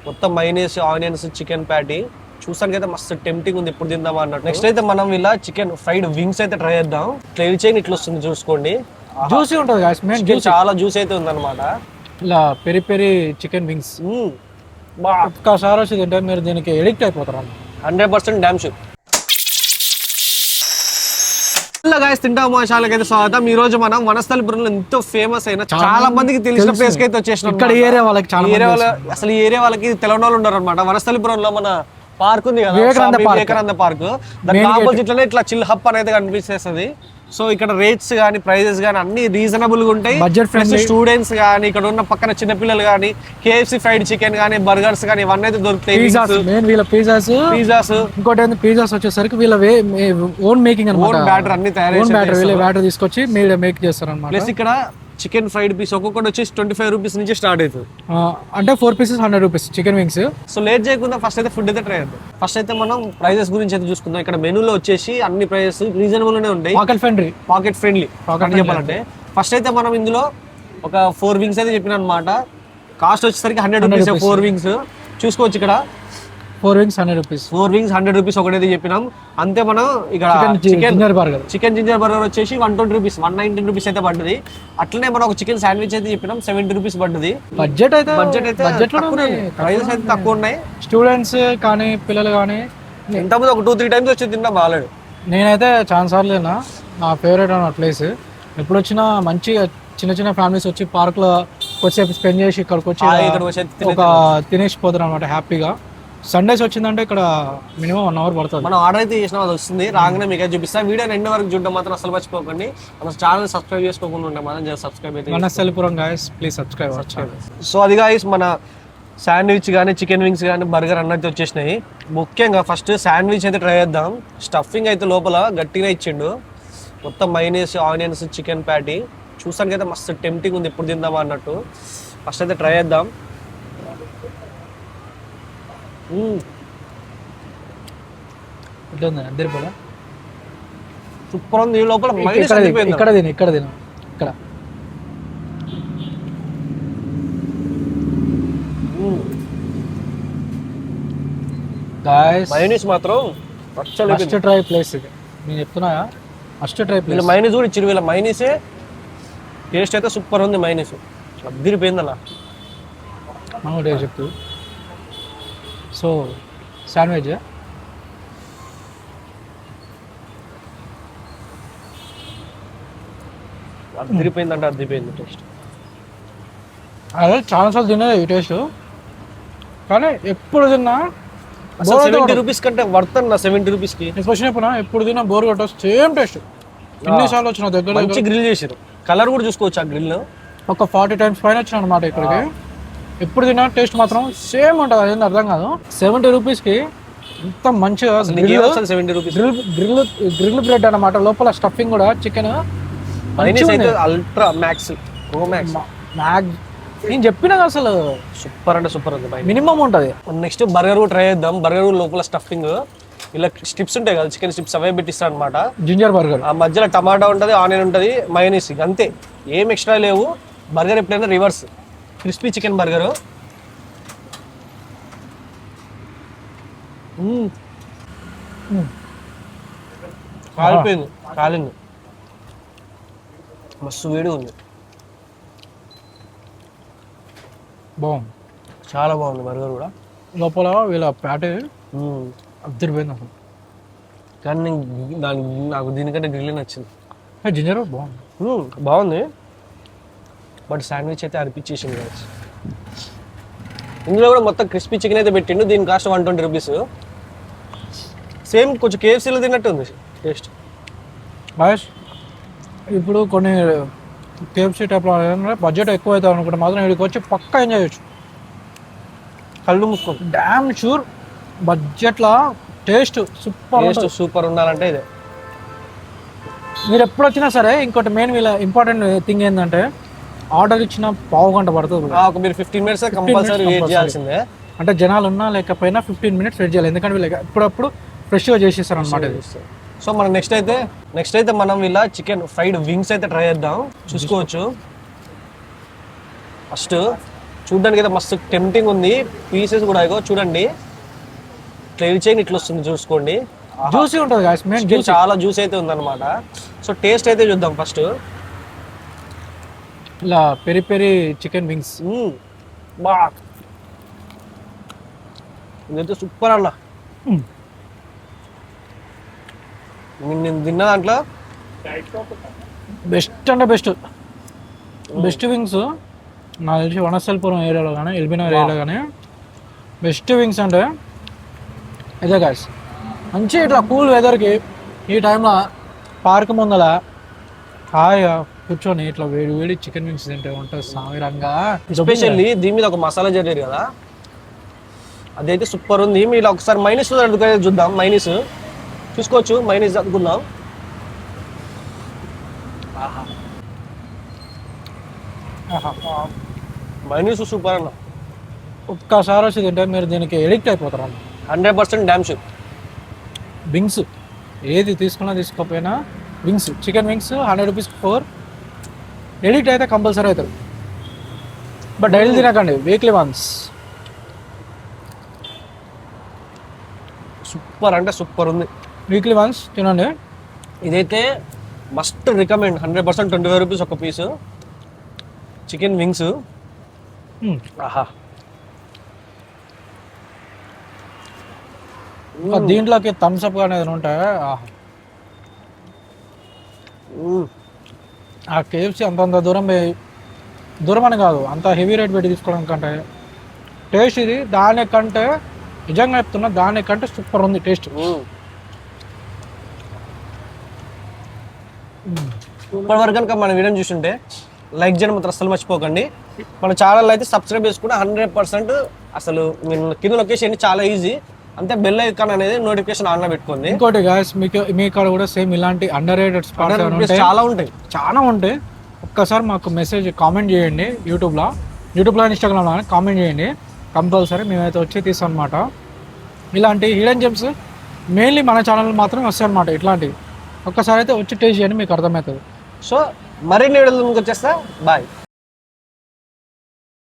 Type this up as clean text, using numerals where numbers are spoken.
మొత్తం mayonnaise, onions, chicken patty చూసానికి అయితే మస్తు టెంప్టింగ్ ఉంది, ఇప్పుడు తిందామా అన్నట్టు. నెక్స్ట్ అయితే మనం ఇలా చికెన్ ఫ్రైడ్ వింగ్స్ అయితే ట్రై చేద్దాం. ట్రై చేయని ఇట్లా వస్తుంది చూసుకోండి, జ్యూసీ ఉంటుంది గాయ్స్, మెయిన్ చికెన్ చాలా జ్యూస్ అయితే ఉందన్నమాట. ఇలా పెరి పెరి చికెన్ వింగ్స్ ఒక్కసారి వచ్చి తింటే మీరు దీనికి ఎడిక్ట్ అయిపోతారు 100% డ్యామ్ షూర్. గాయస్ తింటాం మసాలాకి అయితే స్వాగతం. ఈ రోజు మనం వనస్థలిపురంలో ఎంతో ఫేమస్ అయిన చాలా మందికి తెలిసిన ప్లేస్ కి అయితే వచ్చేసినాం. ఇక్కడ ఏరియా వాళ్ళకి అసలు ఈ ఏరియా వాళ్ళకి తెలియని వాళ్ళు ఉన్నారు అనమాట. వనస్థలిపురంలో మన పార్క్ ఉంది కదా, వివేకానంద పార్క్, దానికి ఆపోజిట్ లోనే ఇట్లా చిల్ హబ్ అనేది కనిపిస్తేస్తుంది. సో ఇక్కడ రేట్స్ గానీ ప్రైజెస్ గానీ అన్ని రీజనబుల్ గా ఉంటాయి. Budget friendly. స్టూడెంట్స్ గానీ ఇక్కడ ఉన్న పక్కన చిన్న పిల్లలు గానీ KFC ఫ్రైడ్ చికెన్ గానీ బర్గర్స్ గానీ ఇవన్నీ అయితే దొరుకుతాయి. వీళ్ళ పిజ్జాస్ ఇంకోటి పిజ్జాస్ వచ్చేసరికి వీళ్ళ ఓన్ మేకింగ్ అన్నమాట. ఓన్ బ్యాటర్ అన్ని తయారు వీళ్ళ బ్యాటర్ తీసుకొచ్చి మీరు మేక్ చేస్తారు అన్నమాట. ప్లస్ ఇక్కడ చికెన్ ఫ్రైడ్ పీస్ ఒక్కొక్కటి వచ్చేసి 25 రూపీస్ నుంచి స్టార్ట్ అవుతుంది. అంటే 4 pieces 100 rupees chicken wings. So late చేయకుండా ఫస్ట్ అయితే ఫుడ్ అయితే ట్రై చేద్దాం. ఫస్ట్ అయితే మనం ప్రైజెస్ గురించి అయితే చూసుకుందాం. ఇక్కడ మెనూలో వచ్చేసి అన్ని ప్రైజెస్ రీజనబుల్ గానే ఉంటాయి, పాకెట్ ఫ్రెండ్లీ చెప్పాలంటే. ఫస్ట్ అయితే మనం ఇందులో ఒక 4 వింగ్స్ అయితే చెప్పిన అనమాట. కాస్ట్ వచ్చేసరికి 100 రూపీస్ 4 వింగ్స్ చూసుకోవచ్చు. ఇక్కడ 4 వింగ్స్ 100 రూపీస్, 4 వింగ్స్ 100 రూపీస్ ఒకటైతే చెప్పినాం అంతే. మనం ఇక్కడ చికెన్ జింజర్ బర్గర్ వచ్చేసి 120 రూపీస్ 119 రూపీస్ అయితే పడ్డది. అట్లనే మనం ఒక చికెన్ శాండ్విచ్ అయితే చెప్పినాం 70 రూపీస్ పడ్డది. బడ్జెట్ అయితే ప్రైజెస్ అయితే తక్కువ ఉన్నాయి. స్టూడెంట్స్ కానీ పిల్లలు కానీ ఇంతకుముందు ఒక 2-3 టైమ్స్ వచ్చి తిన్నాం ఆల్రెడీ. నేనైతే చాలా సార్లు తిన్నా, నా ఫేవరెట్ అన్న ప్లేస్. ఎప్పుడు వచ్చినా మంచిగా చిన్న చిన్న ఫ్యామిలీస్ వచ్చి పార్క్ లో కొద్దిసేపు స్పెండ్ చేసి ఇక్కడికి వచ్చి ఒక తినేసి పోతారు అనమాట హ్యాపీగా. సండేస్ వచ్చిందంటే ఇక్కడ మినిమం 1 అవర్ పడుతుంది. మనం ఆర్డర్ అయితే చేసినా అది వస్తుంది, రాగానే మీకు అయితే చూపిస్తాం. వీడియో ఎండ్ వరకు చూడడం మాత్రం అసలు మర్చిపోకండి. మన ఛానల్ సబ్స్క్రైబ్ చేసుకోకుండా ఉంటే మాత్రం సబ్స్క్రైబ్ అయితే Vanasthalipuram guys, please subscribe. So అది గాయస్ మన శాండ్విచ్ కానీ చికెన్ వింగ్స్ కానీ బర్గర్ అన్నట్టు వచ్చేసినాయి. ముఖ్యంగా ఫస్ట్ శాండ్విచ్ అయితే ట్రై చేద్దాం. స్టఫింగ్ అయితే లోపల గట్టిగా ఇచ్చిండు, మొత్తం మైనీస్, ఆనియన్స్, చికెన్ ప్యాటీ చూసానికి అయితే మస్తు టెంప్టింగ్ ఉంది, ఇప్పుడు తిందామా అన్నట్టు. ఫస్ట్ అయితే ట్రై చేద్దాం. సూపర్ ఉంది. లోపల ఇక్కడ మైనీస్ మాత్రం ఫస్ట్ ట్రై ప్లేస్ ఇది నేను చెప్తున్నా, ఫస్ట్ ట్రై ప్లేస్. మైనీస్ కూడా ఇచ్చారు, వీళ్ళ మైనీసే టేస్ట్ అయితే సూపర్ ఉంది. మైనీస్ అదిరిపోయింది అలా మనం టేస్ట్ చెప్తూ. సో శాండ్విచ్ అదిరిపోయిందంటే అదిరిపోయింది టేస్ట్. అదే చాలాసార్లు తినేది ఈ టేస్ట్, కానీ ఎప్పుడు తిన్నా 70 రూపీస్ కంటే వర్త్ అన్న 70 రూపీస్కి. వచ్చినప్పుడు ఎప్పుడు తిన్నా బోర్ కొట్ట సేమ్ టేస్ట్. ఎన్నిసార్లు వచ్చిన దగ్గర మంచి గ్రిల్ చేసారు, కలర్ కూడా చూసుకోవచ్చు ఆ గ్రిల్. ఒక 40 టైమ్స్ పైన వచ్చిన అనమాట ఇక్కడికి. ఎప్పుడు తిన్నా టేస్ట్ మాత్రం సేమ్ ఉంటుంది, అదేంటి అర్థం కాదు. 70 రూపీస్కి ఇంత మంచిగా గ్రిల్ బ్రెడ్ అనమాట. లోపల స్టఫింగ్ కూడా chicken ultra max pro max నేను చెప్పిన అసలు సూపర్ అంటే సూపర్ ఉంది, మినిమం ఉంటుంది. నెక్స్ట్ బర్గర్ కూడా ట్రై చేద్దాం. బర్గర్ లోపల స్టఫింగ్ ఇలా స్ట్రిప్స్ ఉంటాయి కదా, చికెన్ స్ట్రిప్స్ అవే పెట్టిస్తారు అనమాట. జింజర్ బర్గర్, ఆ మధ్యలో టమాటా ఉంటుంది, ఆనియన్ ఉంటుంది, మయోనీస్, అంతే, ఏం ఎక్స్ట్రా లేవు. బర్గర్ ఎప్పుడైనా రివర్స్ క్రిస్పీ చికెన్ బర్గర్. కాలిపోయింది, కాలింది, మస్తు వేడి ఉంది. బాగుంది, చాలా బాగుంది బర్గర్ కూడా. లోపల వీళ్ళ ప్యాటే అద్దరిపోయింది అసలు. కానీ నాకు దీనికంటే గ్రిల్ నచ్చింది. జింజర్ బాగుంది, బాగుంది. బట్ శాండ్విచ్ అయితే అనిపించేసింది కదా. ఇందులో కూడా మొత్తం క్రిస్పీ చికెన్ అయితే పెట్టిండు. దీని కాస్ట్ 120 రూపీస్. సేమ్ కొంచెం KFCలో తిన్నట్టు ఉంది టేస్ట్. మహేష్, ఇప్పుడు కొన్ని KFC టైప్లో బడ్జెట్ ఎక్కువ అవుతుంది అనుకుంటే మాత్రం ఇక్కడికి వచ్చి పక్కా ఎంజాయ్ చేయొచ్చు. కళ్ళు మూసుకోండి, డ్యామ్ షూర్ బడ్జెట్లో టేస్ట్ సూపర్ ఉండాలంటే ఇదే. మీరు ఎప్పుడు వచ్చినా సరే ఇంకోటి మెయిన్ వీళ్ళ ఇంపార్టెంట్ థింగ్ ఏంటంటే ఆర్డర్ ఇచ్చిన పావు గంట పడుతుంది. మీరు 15 మినిట్స్ కంపల్సరీ వెయిట్ చేయాల్సిందే. అంటే జనాలు ఉన్నా లేకపోయినా 15 మినిట్స్ వెయిట్ చేయాలి, ఎందుకంటే వీళ్ళకి ఎప్పుడప్పుడు ఫ్రెష్గా చేసేస్తారు అనమాట. సో మనం నెక్స్ట్ అయితే మనం ఇలా చికెన్ ఫ్రైడ్ వింగ్స్ అయితే ట్రై చేద్దాం. చూసుకోవచ్చు. ఫస్ట్ చూడడానికి అయితే మస్తు టెంప్టింగ్ ఉంది. పీసెస్ కూడా ఇగో చూడండి, ఇట్లా ఇరిచేయండి, ఇట్లా వస్తుంది చూసుకోండి. జ్యూసీ ఉంటుంది గాయస్, మెయిన్ చికెన్ చాలా జ్యూస్ అయితే ఉందన్నమాట. సో టేస్ట్ అయితే చూద్దాం ఫస్ట్. ఇలా పెరి పెరి చికెన్ వింగ్స్ బా, ఇదైతే సూపర్ అన్న. నేను తిన్న దాంట్లో బెస్ట్ అంటే బెస్ట్ వింగ్స్ నాకు తెలిసి వనస్థలిపురం ఏరియాలో కానీ ఎల్బీనగర్ ఏరియాలో కానీ బెస్ట్ వింగ్స్ అంటే ఇదే గాయస్. మంచి ఇట్లా కూల్ వెదర్కి ఈ టైంలో పార్క్ ముందల హాయిగా కూర్చొని ఇట్లా వేడి వేడి చికెన్ వింగ్స్ తింటే ఉంటుంది సామిరంగా. ఎస్పెషల్లీ దీని మీద ఒక మసాలా జరిగేది కదా, అదైతే సూపర్ ఉంది. మీరు ఒకసారి మైనస్ చూద్దాం. మైనస్ చూసుకోవచ్చు, మైనస్ అనుకుందాం. మైనస్ సూపర్ అన్న. ఒక్కసారి వచ్చి తింటే మీరు దీనికి ఎడిక్ట్ అయిపోతారు అన్న. 100% డ్యామ్ షూర్. వింగ్స్ ఏది తీసుకున్నా తీసుకోకపోయినా wings, chicken wings 100 rupees 4. Addict అయితే కంపల్సరీ అవుతారు. బట్ డైలీ తినకండి, వీక్లీ వన్స్. సూపర్ అంటే సూపర్ ఉంది. వీక్లీ వన్స్ తినండి. ఇదైతే మస్ట్ రికమెండ్. 100% 25 రూపీస్ ఒక పీసు చికెన్ వింగ్స్. ఆహా, దీంట్లోకి థమ్స్ అప్ అనేది ఉంటాయి. ఆ కేఎఫ్సీ అంతంత దూరం అని కాదు, అంత హెవీ రేట్ పెట్టి తీసుకోవడం కంటే టేస్ట్ ఇది దానికంటే, నిజంగా చెప్తున్నా, దానికంటే సూపర్ ఉంది టేస్ట్. ఇప్పటివరకు కనుక మన వీడియో చూస్తుంటే లైక్ చేయడం మాత్రం అసలు మర్చిపోకండి. మన ఛానల్ అయితే సబ్స్క్రైబ్ చేసుకుంటే 100% అసలు మీరు కింద లొకేషన్ చాలా ఈజీ. అంతే బెల్ ఐకాన్ అనేది నోటిఫికేషన్ ఆన్లో పెట్టుకోండి. ఇంకోటి గాయస్, మీ కాడ కూడా సేమ్ ఇలాంటి అండర్ రేటెడ్ స్పాట్స్ చాలా ఉంటాయి. ఒక్కసారి మాకు మెసేజ్ కామెంట్ చేయండి. యూట్యూబ్లో ఇన్స్టాగ్రామ్లో కామెంట్ చేయండి. కంపల్సరీ మేమైతే వచ్చి తీస్తాం అనమాట. ఇలాంటి హిడెన్ జెమ్స్ మెయిన్లీ మన ఛానల్ మాత్రం వస్తాయి అనమాట. ఇట్లాంటివి ఒక్కసారి అయితే వచ్చి టేస్ట్ చేయండి, మీకు అర్థమవుతుంది. సో మరిన్ని వీడియోలు వచ్చేస్తా. బాయ్.